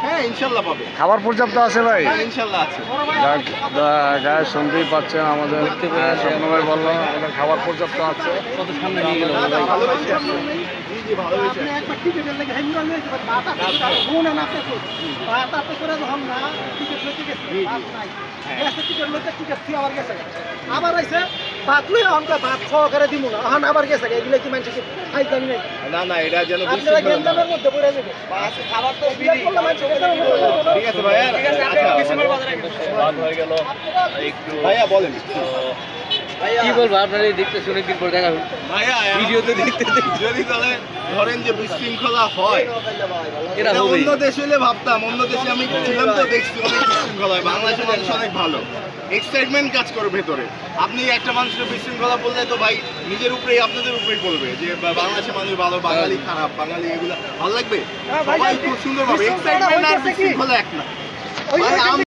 হ্যাঁ ইনশাল্লাহ পাবে। খাবার পর্যাপ্ত আছে ভাই? ইনশাল্লাহ আছে। গায়ে শুনতেই পাচ্ছেন আমাদের স্বপ্ন ভাই বললো আমাদের খাবার পর্যাপ্ত আছে। কত সামনে নিয়ে গেল ভালোবেসে আসছে। জি ভালোবেসে আবার আইসে ভাত লই অনকা ভাত সহকারে দিমু না এখন আবার গেছে এগুলো কি মানুষ খাইতাম নাই না না এটা যেন আপনারা গেন্দামের মধ্যে পড়ে যাবে খাবার তো বিয়ে করলে মানুষ ঠিক আছে ভাইয়া। হয়ে গেল একটু ভাইয়া বলেন। কি বলবো আপনারা দেখতে শুনে দিন পর দেখা ভাইয়া ভিডিওতে দেখতে যদি তাহলে ধরেন যে বিশৃঙ্খলা হয়, এটা এটা হবেই। অন্য দেশ হলে ভাবতাম, অন্য দেশে আমি ছিলাম তো দেখছি অনেক বিশৃঙ্খলা হয়। বাংলাদেশের মানুষ অনেক ভালো, এক্সাইটমেন্ট কাজ করে ভেতরে। আপনি একটা মানুষের বিশৃঙ্খলা বললে তো ভাই নিজের উপরেই আপনাদের উপরেই বলবে যে বাংলাদেশের মানুষ ভালো, বাঙালি খারাপ, বাঙালি এগুলা ভালো লাগবে। সবাই খুব সুন্দর ভাবে এক্সাইটমেন্ট আর বিশৃঙ্খলা এক না। ভাই,